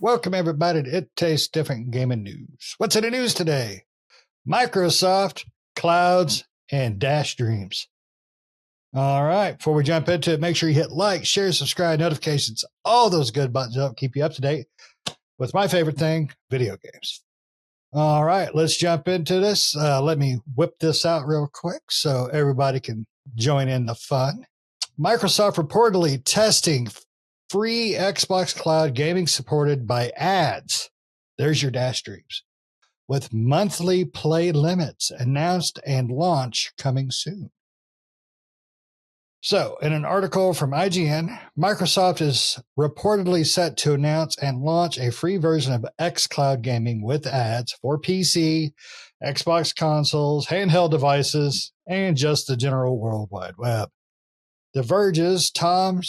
Welcome, everybody, to It Tastes Different Gaming News. What's in the news today? Microsoft, clouds, and Dash Dreams. All right, before we jump into it, make sure you hit like, share, subscribe, notifications, all those good buttons up, keep you up to date with my favorite thing, video games. All right, let's jump into this. Let me whip this out real quick so everybody can join in the fun. Microsoft reportedly testing free Xbox Cloud gaming supported by ads. There's your Dash Dreams. With monthly play limits announced and launch coming soon. So, in an article from IGN, Microsoft is reportedly set to announce and launch a free version of xCloud gaming with ads for PC, Xbox consoles, handheld devices, and just the general World Wide Web. The Verge's Tom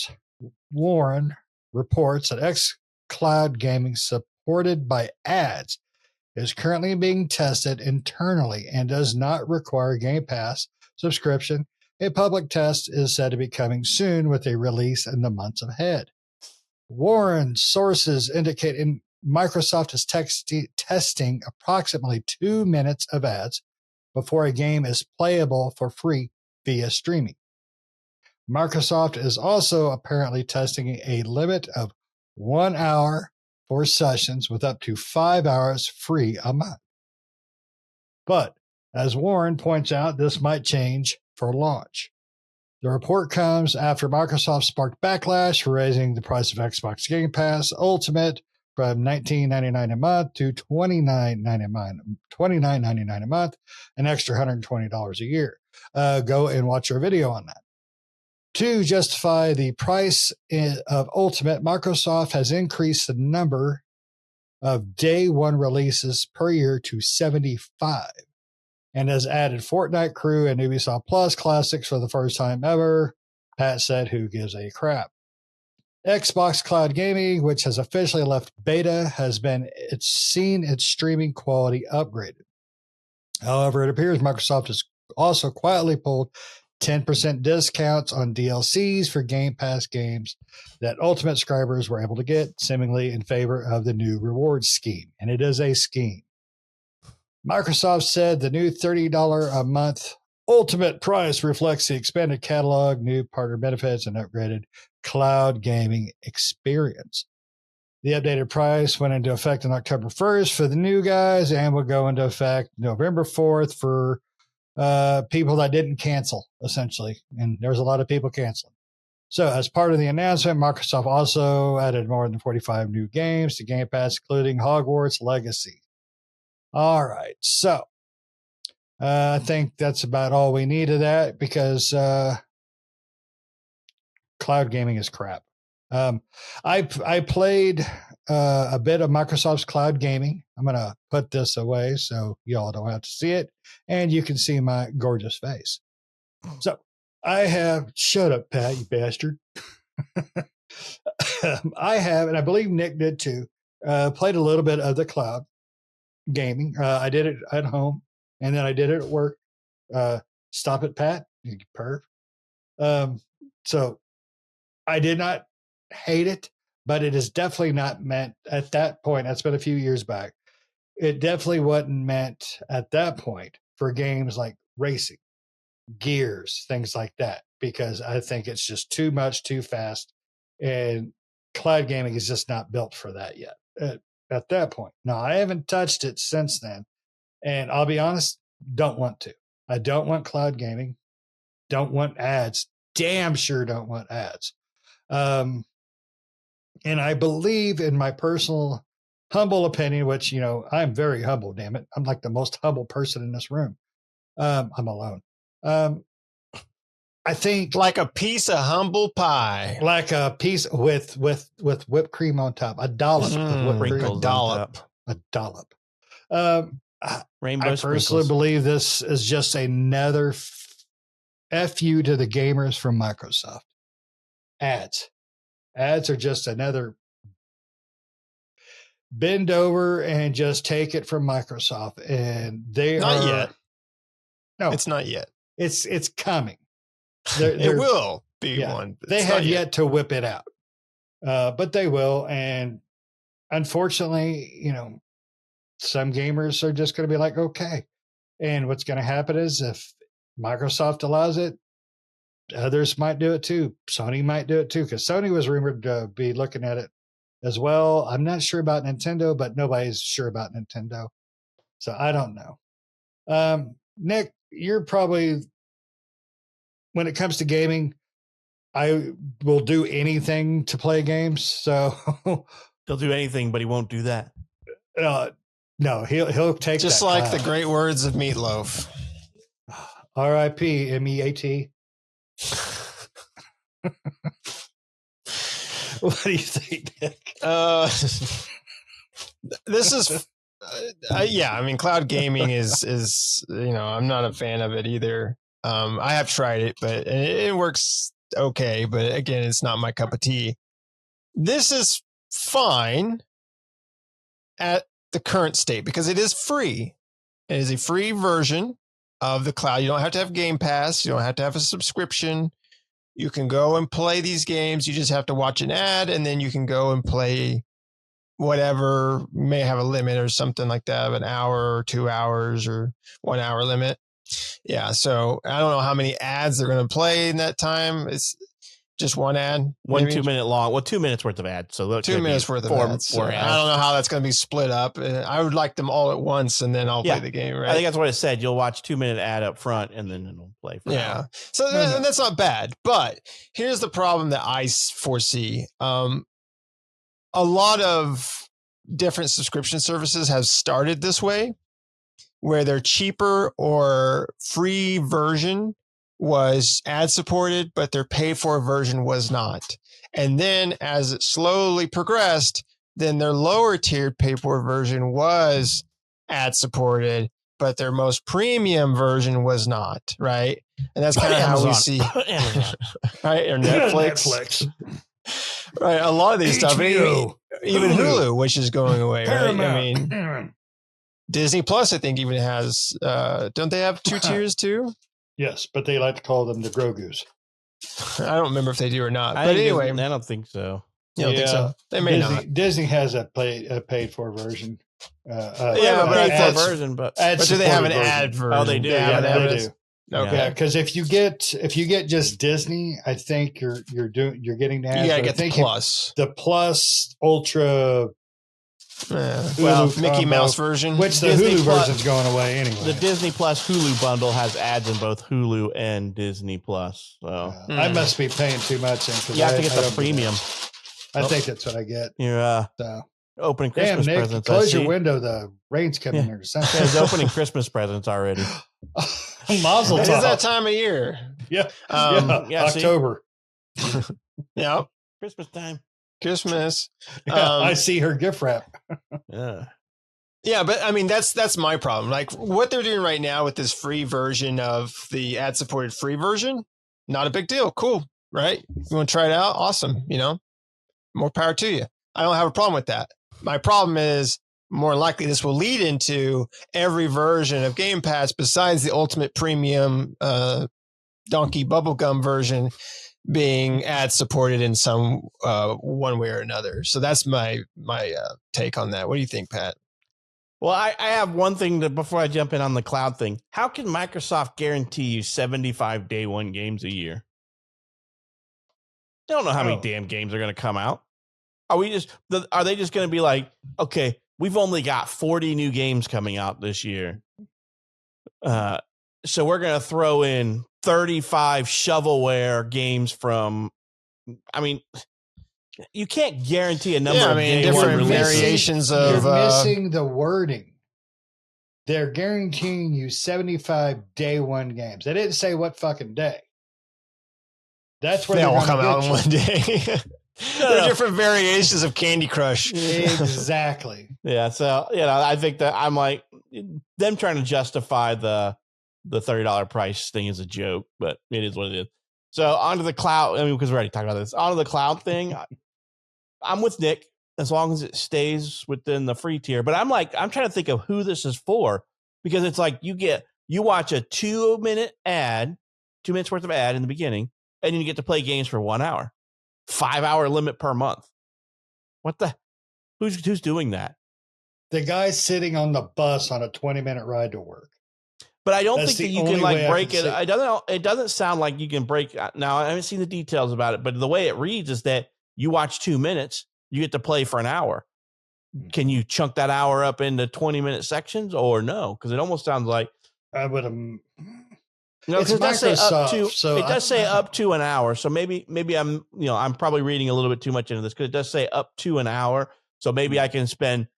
Warren reports that xCloud gaming supported by ads is currently being tested internally and does not require Game Pass subscription. A public test is said to be coming soon with a release in the months ahead. Warren's sources indicate Microsoft is testing approximately 2 minutes of ads before a game is playable for free via streaming. Microsoft is also apparently testing a limit of 1 hour for sessions with up to 5 hours free a month. But as Warren points out, this might change for launch. The report comes after Microsoft sparked backlash for raising the price of Xbox Game Pass Ultimate from $19.99 a month to $29.99 a month, an extra $120 a year. Go and watch our video on that. To justify the price of Ultimate, Microsoft has increased the number of day one releases per year to 75 and has added Fortnite Crew and Ubisoft Plus classics for the first time ever. Pat said, who gives a crap? Xbox Cloud Gaming, which has officially left beta, has seen its streaming quality upgraded. However, it appears Microsoft has also quietly pulled 10% discounts on DLCs for Game Pass games that Ultimate subscribers were able to get, seemingly in favor of the new rewards scheme. And it is a scheme. Microsoft said the new $30 a month Ultimate price reflects the expanded catalog, new partner benefits, and upgraded cloud gaming experience. The updated price went into effect on October 1st for the new guys and will go into effect November 4th for people that didn't cancel, essentially. And there's a lot of people canceling. So as part of the announcement, Microsoft also added more than 45 new games to Game Pass, including Hogwarts Legacy. All right. So I think that's about all we need of that because cloud gaming is crap. I played a bit of Microsoft's cloud gaming. I'm going to put this away so y'all don't have to see it. And you can see my gorgeous face. So I have, shut up, Pat, you bastard. I have, and I believe Nick did too, played a little bit of the cloud gaming. I did it at home and then I did it at work. Stop it, Pat, you perv. So I did not hate it, but it is definitely not meant at that point. That's been a few years back. It definitely wasn't meant at that point for games like racing, Gears, things like that, because I think it's just too much, too fast. And cloud gaming is just not built for that yet at that point. Now, I haven't touched it since then. And I'll be honest, don't want to. I don't want cloud gaming. Don't want ads. Damn sure don't want ads. And I believe, in my personal humble opinion, which, you know, I'm very humble, damn it. I'm like the most humble person in this room. I'm alone. I think like a piece of humble pie, like a piece with whipped cream on top, a dollop of whipped cream. A dollop. Rainbow I personally believe this is just another FU to the gamers from Microsoft. Ads are just another bend over and just take it from Microsoft, and they not are yet. No, it's not yet. It's coming. It will be one. They have yet to whip it out, but they will. And unfortunately, some gamers are just going to be like, okay. And what's going to happen is if Microsoft allows it, others might do it too. Sony might do it too, because Sony was rumored to be looking at it as well. I'm not sure about Nintendo, but nobody's sure about Nintendo. So I don't know. Nick, you're probably, when it comes to gaming, I will do anything to play games. So he'll do anything, but he won't do that. No, he'll take just that like cloud. the great words of Meatloaf. R.I.P. M.E.A.T. What do you think, Nick? This is, yeah. I mean, cloud gaming is I'm not a fan of it either. I have tried it, but it works okay. But again, it's not my cup of tea. This is fine at the current state because it is free. It is a free version of the cloud. You don't have to have Game Pass. You don't have to have a subscription. You can go and play these games. You just have to watch an ad, and then you can go and play whatever. May have a limit or something like that of an hour or 2 hours or 1 hour limit. Yeah. So I don't know how many ads they're going to play in that time. It's just one ad. One 2 minute long. Well, 2 minutes worth of ads. So 2 minutes worth of ads. So I don't know how that's going to be split up. I would like them all at once, and then I'll play the game. Right. I think that's what it said. You'll watch 2 minute ad up front, and then it'll play. For yeah. So and that's not bad. But here's the problem that I foresee. A lot of different subscription services have started this way, where their cheaper or free version was ad supported, but their pay for version was not. And then as it slowly progressed, then their lower tiered pay for version was ad supported, but their most premium version was not. Right. And that's kind of how we see, right? Or Netflix. Right. A lot of these stuff, even Hulu, which is going away. Right? I mean, Disney Plus, I think, even has, don't they have 2 tiers too? Yes, but they like to call them the Grogu's. I don't remember if they do or not. But anyway, I don't think so. You don't think so? They may not. Disney has a paid for version. Yeah, but paid for version. But do they have an ad version? Oh, they do. Yeah, they do. Okay. Yeah, because if you get just Disney, I think you're getting the ads. You gotta get the Plus. The Plus Ultra. Well, Mickey Mouse version, which the Disney Hulu version's going away anyway. The Disney Plus Hulu bundle has ads in both Hulu and Disney Plus. So I must be paying too much. You have to get the premium. I think that's what I get. You're opening Christmas Nick, presents. Close your window. The rain's coming here. He's opening Christmas presents already. Mazel tov. It is that time of year. Yeah. October. Yeah. Christmas time. Christmas. I see her gift wrap. Yeah, but I mean that's my problem. Like what they're doing right now with this free version of the ad-supported free version, not a big deal. Cool, right? You want to try it out? Awesome. More power to you. I don't have a problem with that. My problem is more likely this will lead into every version of Game Pass besides the Ultimate Premium Donkey Bubblegum version being ad supported in some one way or another. So that's my take on that. What do you think, Pat? Well, I have one thing before I jump in on the cloud thing. How can Microsoft guarantee you 75 day one games a year? They don't know how many damn games are going to come out. Are they just going to be like, okay, we've only got 40 new games coming out this year. So we're going to throw in 35 shovelware games from, I mean, you can't guarantee a number of different variations of. You're missing the wording. They're guaranteeing you 75 day one games. They didn't say what fucking day. That's where they all come out in one day. There are different variations of Candy Crush. Exactly. Yeah. So, I think that I'm like, them trying to justify the $30 price thing is a joke, but it is what it is. So onto the cloud. I mean, because we already talked about this. Onto the cloud thing. I'm with Nick as long as it stays within the free tier. But I'm trying to think of who this is for, because it's like you watch a 2 minute ad, 2 minutes worth of ad in the beginning, and you get to play games for 1 hour, 5 hour limit per month. What the? Who's doing that? The guy sitting on the bus on a 20-minute ride to work. But I don't That's think that the you can only like way I break can it. see- It doesn't sound like you can break. Now I haven't seen the details about it, but the way it reads is that you watch 2 minutes, you get to play for an hour. Can you chunk that hour up into 20-minute sections or no? Because it almost sounds like I would have. no. It's Because it does say up to. Microsoft, so It I does don't say know. up to an hour. So maybe I'm probably reading a little bit too much into this because it does say up to an hour. So maybe I can spend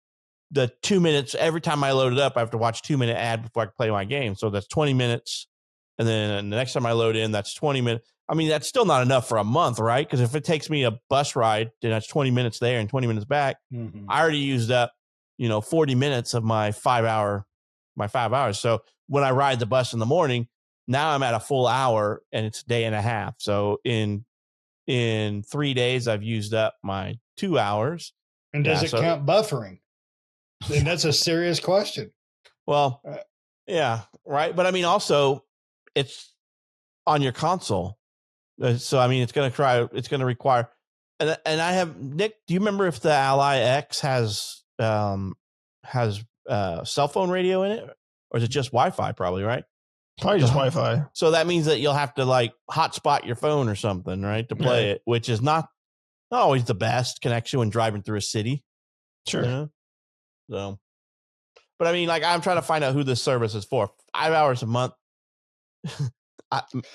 the 2 minutes every time I load it up. I have to watch 2-minute ad before I can play my game. So that's 20 minutes. And then the next time I load in, that's 20 minutes. I mean, that's still not enough for a month, right? Because if it takes me a bus ride, then that's 20 minutes there and 20 minutes back. Mhm. I already used up, 40 minutes of my 5 hours. So when I ride the bus in the morning, now I'm at a full hour and it's a day and a half. So in 3 days, I've used up my 2 hours. And does it so- count buffering? And that's a serious question. Well, yeah, right. But I mean, also it's on your console. So, I mean, it's going to require, and I have, Nick, do you remember if the Ally X has cell phone radio in it, or is it just Wi-Fi? Probably, right? Probably just Wi-Fi. So that means that you'll have to like hotspot your phone or something, right, to play it, which is not always the best connection when driving through a city. Sure. You know? So, but I mean, like, I'm trying to find out who this service is for. 5 hours a month.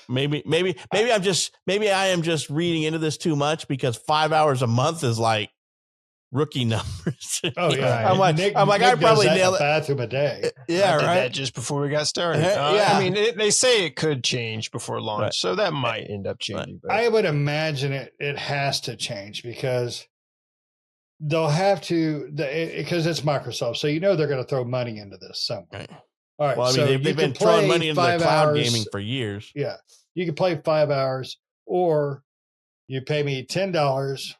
Maybe I am just reading into this too much because 5 hours a month is like rookie numbers. Oh yeah, I'm like, Nick I does probably that in nail the it. bathroom a day. Yeah, I did right. that just before we got started. Yeah. I mean, they say it could change before launch, Right. so that might end up changing. But I would imagine it has to change because they'll have to because it's Microsoft, so they're going to throw money into this somewhere. Right. All right, Well, I mean, so they've you been can throwing play money into the 5 cloud hours. gaming for years. Yeah, you can play 5 hours, or you pay me $10.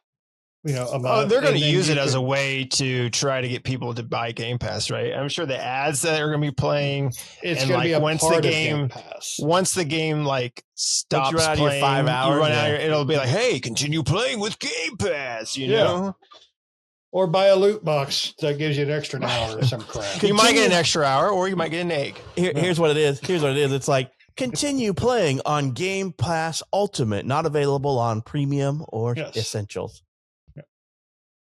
A month. they're going to and then use you it as can- a way to try to get people to buy Game Pass, right? I'm sure the ads that are going to be playing, It's and going to be a once the part of game- Game Pass. once the game like stops run out of your playing, 5 hours, you run out. yeah. It'll be like, hey, continue playing with Game Pass. You Yeah. know, Or buy a loot box that gives you an extra hour or some crap. you might get an extra hour, or you might get an egg. Here's what it is. It's like continue playing on Game Pass Ultimate, not available on Premium or Yes. Essentials.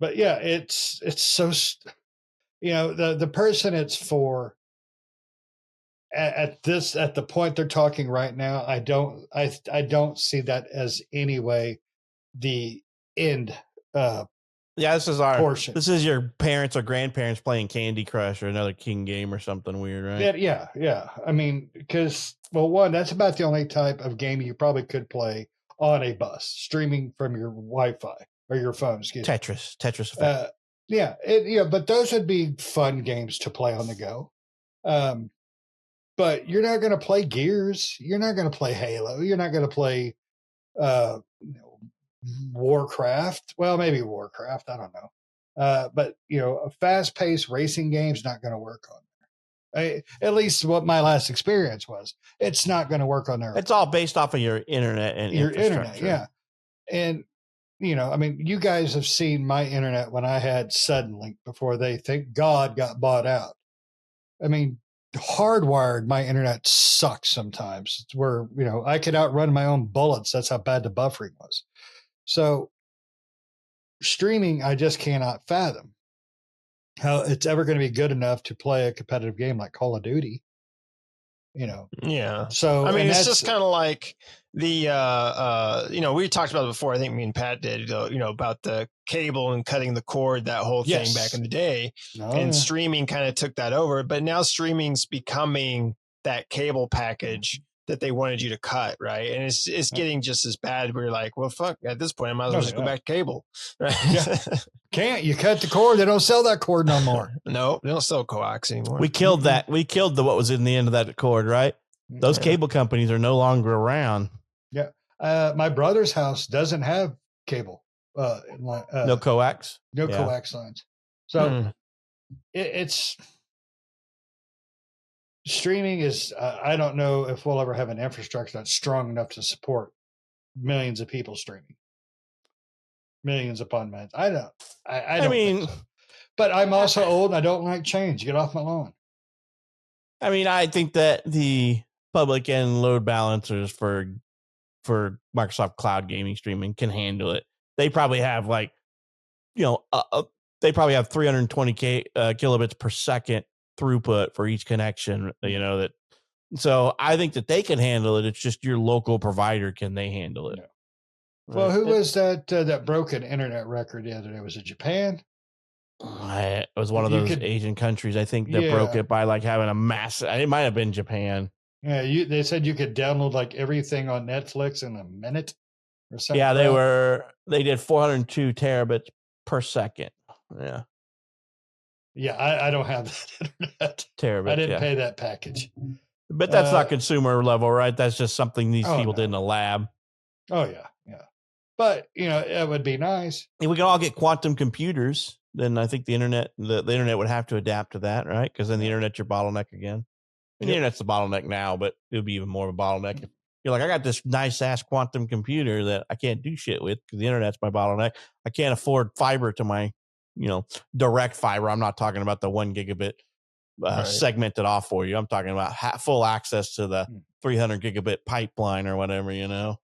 But yeah, it's so the person it's for at the point they're talking right now, I don't see that as any way the end Yeah, this is portion. This is your parents or grandparents playing Candy Crush or another King game or something weird, right? Yeah. I mean, because one, that's about the only type of game you probably could play on a bus, streaming from your Wi-Fi or your phone. Excuse me. Tetris Effect. But those would be fun games to play on the go. But you're not going to play Gears. You're not going to play Halo. You're not going to play Warcraft. Well, maybe Warcraft. I don't know. But a fast-paced racing game's not going to work on there. At least what my last experience was. It's not going to work on there. It's all based off of your internet and Your internet, infrastructure. yeah. And I mean, you guys have seen my internet when I had Suddenlink before they, thank God, got bought out. I mean, hardwired, my internet sucks sometimes. It's where, I could outrun my own bullets. That's how bad the buffering was. So streaming, I just cannot fathom how it's ever going to be good enough to play a competitive game like Call of Duty. Yeah. So I mean, and it's that's- just kind of like the we talked about it before. I think me and Pat did, about the cable and cutting the cord, that whole thing Yes. back in the day. No, And yeah. streaming kind of took that over, but now streaming's becoming that cable package that they wanted you to cut, right? And it's getting just as bad. We're like, well, fuck, at this point, I might as well just go back to cable, right? Yeah. Can't you cut the cord? They don't sell that cord no more. No, they don't sell coax anymore. We killed that. We killed what was in the end of that cord, right? Those cable companies are no longer around. My brother's house doesn't have cable. No coax. no yeah. coax lines. So Hmm. it's streaming is. I don't know if we'll ever have an infrastructure that's strong enough to support millions of people streaming. Millions upon millions. I don't. I don't mean, think so. But I'm also old and I don't like change. Get off my lawn. I mean, I think that the public end load balancers for Microsoft Cloud gaming streaming can handle it. They probably have they probably have 320 kilobits per second throughput for each connection. So I think that they can handle it. It's just your local provider, can they handle it? Yeah. Well, who was that that broke an internet record the other day? Was it Japan? It was one of those Asian countries, I think, that broke it by like having a massive. It might have been Japan. Yeah, they said you could download like everything on Netflix in a minute or something. Yeah, they did 402 terabits per second. Yeah. Yeah, I don't have that internet. Terabit. I didn't pay that package. But that's not consumer level, right? That's just something these people did in a lab. Oh yeah, yeah. But it would be nice if we can all get quantum computers. Then I think the internet would have to adapt to that, right? Because then the internet's your bottleneck again. The internet's the bottleneck now, but it would be even more of a bottleneck if you're like, I got this nice ass quantum computer that I can't do shit with because the internet's my bottleneck. I can't afford fiber to my, direct fiber. I'm not talking about the 1 gigabit segmented off for you. I'm talking about full access to the 300 gigabit pipeline or whatever. I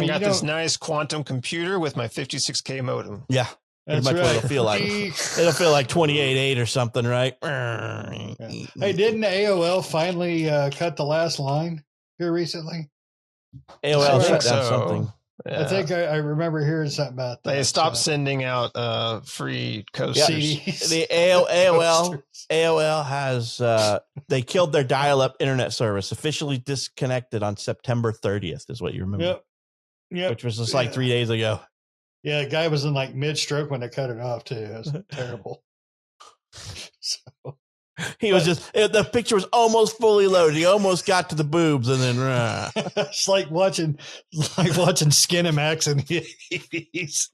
got this nice quantum computer with my 56K modem. Yeah. Pretty much what it'll feel like. It'll feel like 28.8 or something, right? Yeah. Hey, didn't AOL finally cut the last line here recently? AOL shut down something. Yeah. I think I remember hearing something about that. They stopped sending out free coast CDs. The AOL has they killed their dial-up internet service, officially disconnected on September 30th, is what you remember. Yep. Which was just like 3 days ago. Yeah, the guy was in like mid-stroke when they cut it off too. It was terrible. The picture was almost fully loaded. He almost got to the boobs, and then it's like watching Skinemax and it's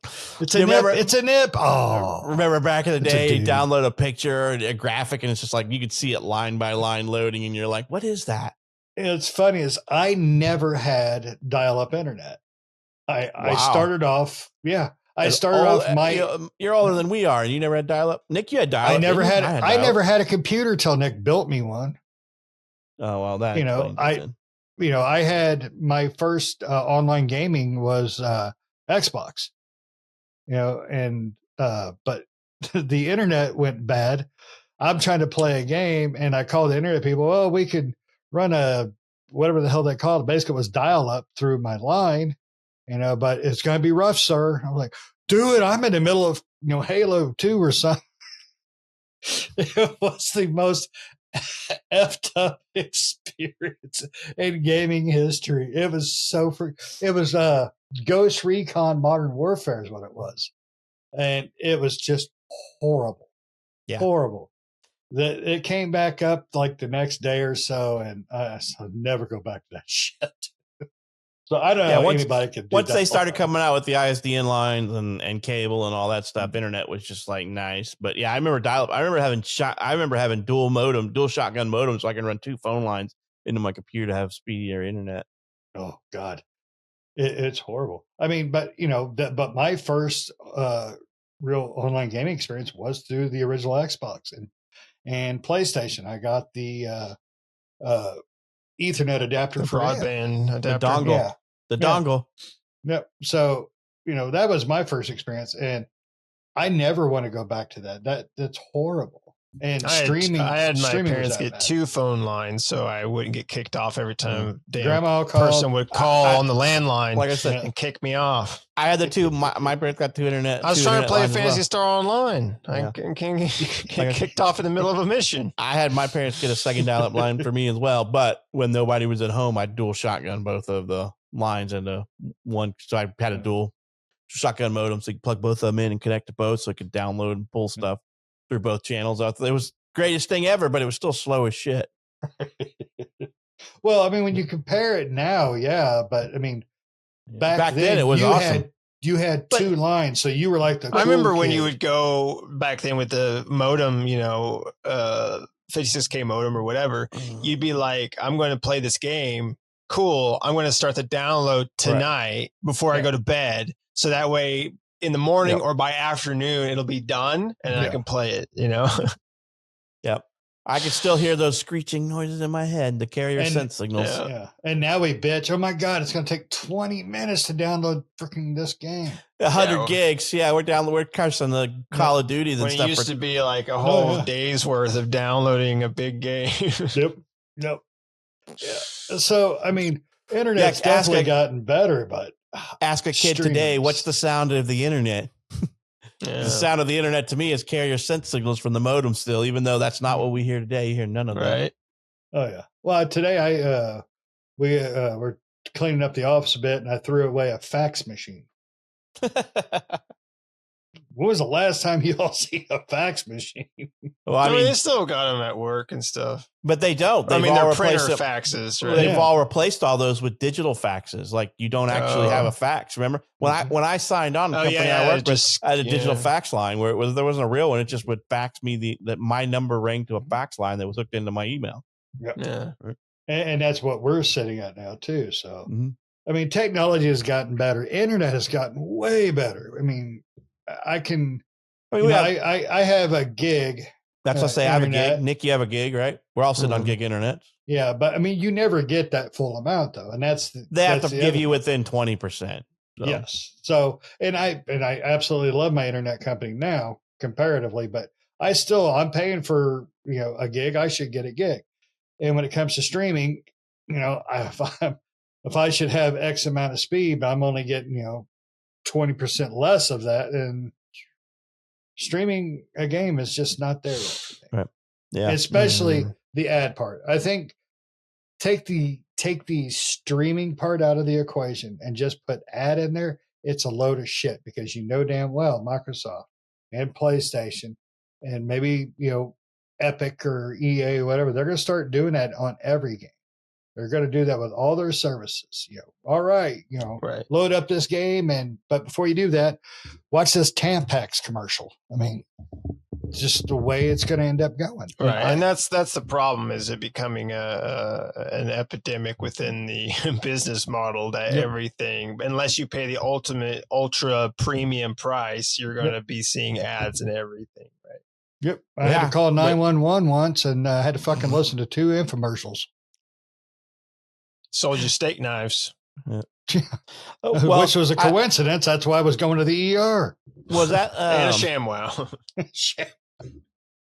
a nip. Oh, remember back in the day, you download a picture, a graphic, and it's just like you could see it line by line loading, and you're like, "What is that?" It's funny is I never had dial-up internet. I started off, I started off you're older than we are, and you never had dial-up. Nick, you had dial-up. I never had a computer till Nick built me one. Oh well, that I had my first online gaming was Xbox. But the internet went bad. I'm trying to play a game, and I called the internet people. Oh, we could run a whatever the hell they called it. Basically, it was dial-up through my line. But it's going to be rough, sir. I'm like, dude, I'm in the middle of, Halo 2 or something. It was the most effed up experience in gaming history. It was it was Ghost Recon Modern Warfare is what it was. And it was just horrible. Yeah. Horrible. It came back up like the next day or so, and I'll never go back to that shit. So I don't know if anybody could do once that. They started coming out with the ISDN lines and cable and all that stuff, internet was just like nice. But yeah, I remember dial-up. I remember having dual shotgun modem, so I can run 2 phone lines into my computer to have speedier internet. Oh God, it's horrible. I mean, but but my first real online gaming experience was through the original Xbox and PlayStation. I got the Ethernet adapter for broadband adapter. The dongle. The dongle. Yep. So, that was my first experience, and I never want to go back to that. That's horrible. And streaming. I had my parents get 2 phone lines so I wouldn't get kicked off every time Grandma person would call on the landline, like I said, and kick me off. I had the 2. My parents got 2 internet. I was trying to play Phantasy Star Online. I can get kicked off in the middle of a mission. I had my parents get a second dial-up line for me as well, but when nobody was at home, I'd dual shotgun both of the lines into one. So I had a dual shotgun modem, so you could plug both of them in and connect to both, so I could download and pull stuff through both channels. It was the greatest thing ever, but it was still slow as shit. Well, I mean, when you compare it now, but I mean, back then it was awesome. You had 2 lines, so you were like the. I remember when you would go back then with the modem, 56K modem or whatever. You'd be like, "I'm going to play this game. Cool. I'm going to start the download tonight before I go to bed." So that way, in the morning Yep. or by afternoon, it'll be done and I Yeah. can play it, you know? Yep. I can still hear those screeching noises in my head, the carrier And- sense signals. Yeah. Yeah. And now we bitch, oh my God, it's going to take 20 minutes to download freaking this game. 100 Yeah. gigs. Yeah, we're cursing the Call of Duties and When it stuff. used For, to be like a whole yeah. day's worth of downloading a big game. Yep. Yep. Yeah. So, I mean, internet's Yeah, ask definitely a- gotten better, but ask a kid today, streams. what's the sound of the internet? Yeah. The sound of the internet to me is carrier sense signals from the modem still, even though that's not what we hear today. You hear none of Right. Oh yeah. Well, today we were cleaning up the office a bit, and I threw away a fax machine. that. When was the last time you all see a fax machine? Well, I I mean, mean, they still got them at work and stuff. but they don't. I They've mean, all they're printer replaced it. faxes, Well, right? they've Yeah. all replaced all those with digital faxes. Like you don't actually have Oh. a fax. Remember when I signed on the Oh, company yeah, I yeah, worked just- with, I had a digital yeah. fax line where there wasn't a real one. It just would fax me that my number rang to a fax line that was hooked into my email. Yeah. And that's what we're sitting at now too. So, Mhm. I mean, technology has gotten better. Internet has gotten way better. I mean, I can. I mean, You we know, have, I have a gig. that's what I say. I have a internet. gig. Nick, you have a gig, right? We're all sitting on Mhm. gig internet. Yeah, but I mean, you never get that full amount though, and that's They have that's to the give other you thing. within 20%. So. Yes. So, and I absolutely love my internet company now comparatively, but I'm paying for, a gig. I should get a gig. And when it comes to streaming, if I should have X amount of speed, but I'm only getting, 20% less of that, and streaming a game is just not there yet for me. Right. Yeah. Especially Mhm. the ad part. I think take the streaming part out of the equation and just put ad in there. It's a load of shit, because damn well Microsoft and PlayStation and maybe Epic or EA or whatever, they're going to start doing that on every game. They're going to do that with all their services. All right, Right. load up this game, but before you do that, watch this Tampax commercial. I mean, just the way it's going to end up going. Right. And that's the problem, is it becoming an epidemic within the business model that Yep. everything, unless you pay the ultimate ultra premium price, you're going to be seeing ads and everything. Right. Yep. I had Yeah, to call but- 911 once, and I had to fucking listen to 2 infomercials. Sold you steak knives. Oh, well, which was a coincidence. That's why I was going to the ER. was that And a ShamWow.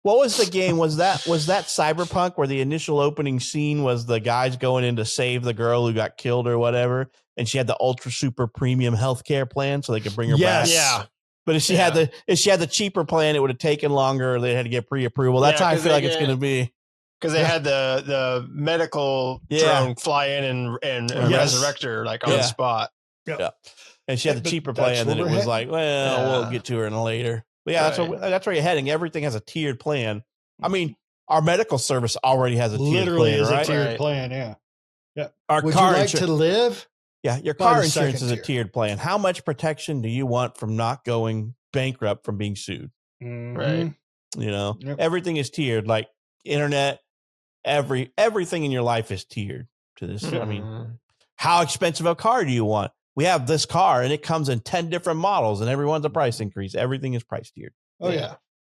what was the game? Was that Cyberpunk, where the initial opening scene was the guys going in to save the girl who got killed or whatever, and she had the ultra super premium healthcare plan so they could bring her back? Yes. Yeah. But if she had the cheaper plan, it would have taken longer. They had to get pre-approval. That's Yeah, how I 'cause feel like they it's get- going to be. Because they had the medical Yeah. drone fly in and Yes. resurrect her like on Yeah. the spot. And she had the But cheaper that's plan, then it where was we're like, well, we'll Yeah. get to her in later. But yeah, Right. that's where you're heading. Everything has a tiered plan. I mean, our medical service already has a tiered Literally plan, is right? a tiered Right. plan. Yeah. Our Would you car like insurance, to live? yeah, your buy car the insurance second is a tier? tiered plan. How much protection do you want from not going bankrupt from being sued? Right. You know, Yep. everything is tiered. Like internet, everything in your life is tiered to this. I mean, Mhm. how expensive a car do you want? We have this car and it comes in 10 different models and everyone's a price increase. Everything is price tiered. Oh yeah.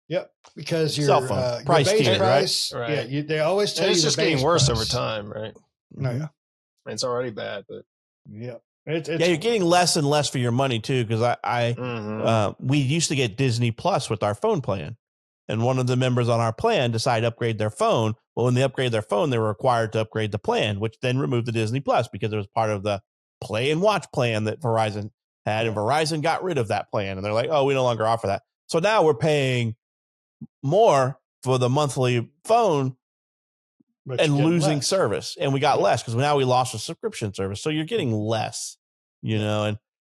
Yep. Because your, Cell phone, your price base tiered, right? price, Right. yeah, they always tell And it's you just the getting base worse price. over time, right? No, yeah. It's already bad, but Yeah. It's Yeah, you're getting less and less for your money too. Because Mhm. we used to get Disney Plus with our phone plan, and one of the members on our plan decided to upgrade their phone. Well, when they upgrade their phone, they were required to upgrade the plan, which then removed the Disney Plus because it was part of the Play and Watch plan that Verizon had, and Verizon got rid of that plan, and they're like, "Oh, we no longer offer that." So now we're paying more for the monthly phone but you and get losing less. service, and we got less because now we lost a subscription service. So you're getting less, and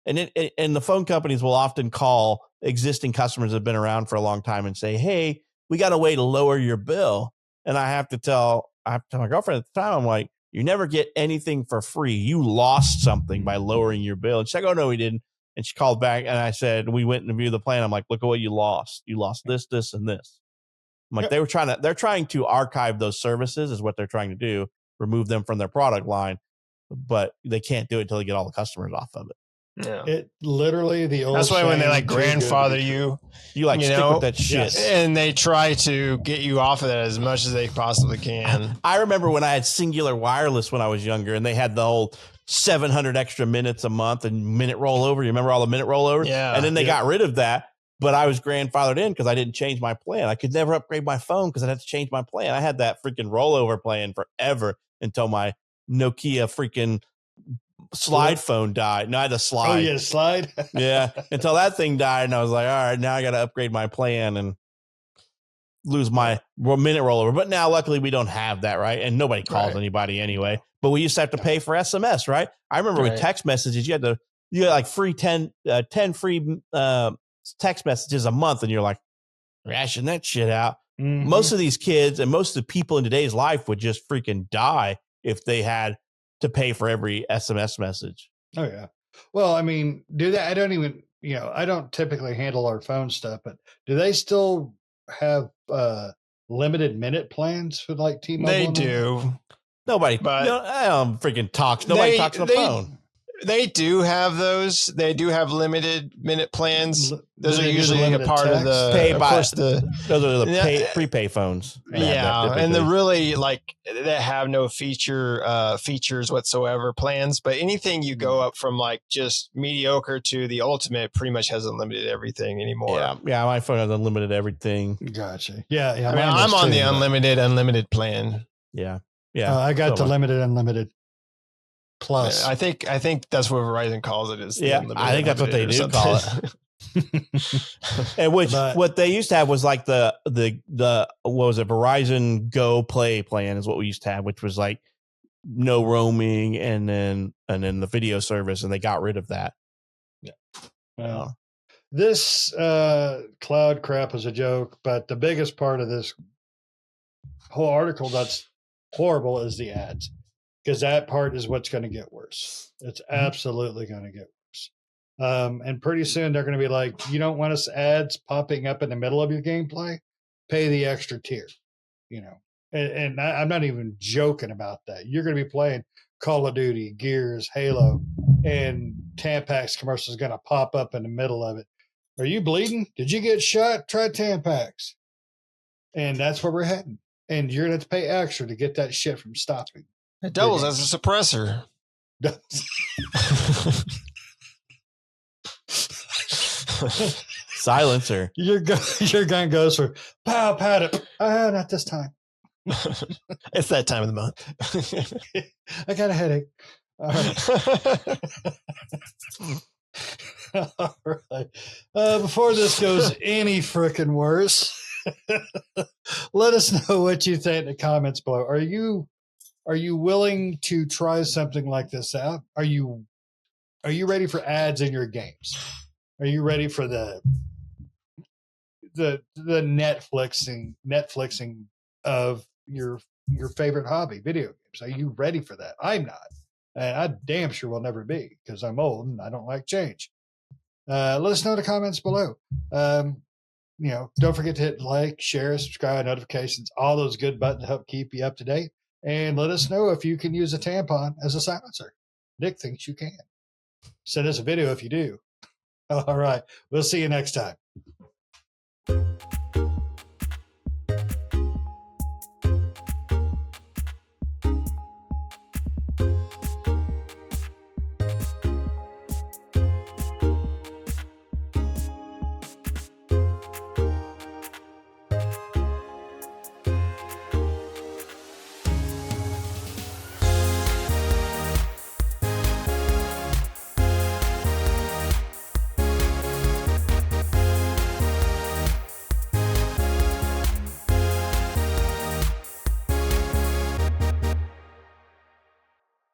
the phone companies will often call existing customers that have been around for a long time and say, "Hey, we got a way to lower your bill." And I have to tell my girlfriend at the time, I'm like, "You never get anything for free. You lost something by lowering your bill." And she's like, "Oh no, we didn't." And she called back and I said, we went and viewed the plan. I'm like, "Look at what you lost. You lost this, this, and this." I'm like, Yep. they're trying to archive those services is what they're trying to do, remove them from their product line, but they can't do it until they get all the customers off of it. Yeah. It literally the old. That's why when they saying, like "Too good to be grandfather true." you, You like You stick know, with that shit. yes. and they try to get you off of that as much as they possibly can. I remember when I had Singular Wireless when I was younger, and they had the whole 700 extra minutes a month and minute rollover. You remember all the minute rollovers? Yeah. And then they Yeah. got rid of that. But I was grandfathered in because I didn't change my plan. I could never upgrade my phone because I'd have to change my plan. I had that freaking rollover plan forever until my Nokia freaking slide phone died. No, I had to slide. Oh yeah, slide. Yeah, until that thing died, and I was like, all right, now I got to upgrade my plan and lose my minute rollover. But now, luckily, we don't have that, right? And nobody calls Right. anybody anyway. But we used to have to pay for SMS, right? I remember with Right. text messages, you had like free 10 free text messages a month, and you're like rashing that shit out. Mhm. Most of these kids and most of the people in today's life would just freaking die if they had to pay for every SMS message. Oh yeah. Well, I mean, do that. I don't even. I don't typically handle our phone stuff, but do they still have limited minute plans for like T-Mobile? They and all that? do. Nobody, But I don't freaking talks. Nobody talks on the phone. They do have those. They do have limited minute plans. L- Those do are they do the usually a limited part of the, text? Pay of by- course, the Those are the Yeah. prepay phones. They have that yeah, and the typically. really like that have no features whatsoever plans. But anything you go up from like just mediocre to the ultimate pretty much has unlimited everything anymore. Yeah, my phone has unlimited everything. Gotcha. Yeah, yeah. I mean, mine I'm does on too, the but- unlimited plan. Yeah. I got So the much. limited, unlimited plus. I think that's what Verizon calls it. Is the Yeah, unlimited, I think that's what they unlimited do or call something. And which But- what they used to have was like the what was it, Verizon Go Play plan is what we used to have, which was like no roaming and then the video service, and they got rid of that. Well, this cloud crap is a joke, but the biggest part of this whole article that's horrible is the ads, because that part is what's going to get worse. It's absolutely going to get worse. And pretty soon they're going to be like, you don't want us ads popping up in the middle of your gameplay? Pay the extra tier, And I'm not even joking about that. You're going to be playing Call of Duty, Gears, Halo, and Tampax commercial is going to pop up in the middle of it. Are you bleeding? Did you get shot? Try Tampax. And that's where we're heading. And you're going to have to pay extra to get that shit from stopping. It doubles as a suppressor. Silencer. Your gun goes for pow, pow, not this time. It's that time of the month. I got a headache. All right. All right. Before this goes any freaking worse, let us know what you think in the comments below. Are you willing to try something like this out? Are you ready for ads in your games? Are you ready for the Netflixing of your favorite hobby, video games? Are you ready for that? I'm not. And I damn sure will never be, because I'm old and I don't like change. Let us know in the comments below. Don't forget to hit like, share, subscribe, notifications, all those good buttons to help keep you up to date. And let us know if you can use a tampon as a silencer. Nick thinks you can. Send us a video if you do. All right. We'll see you next time.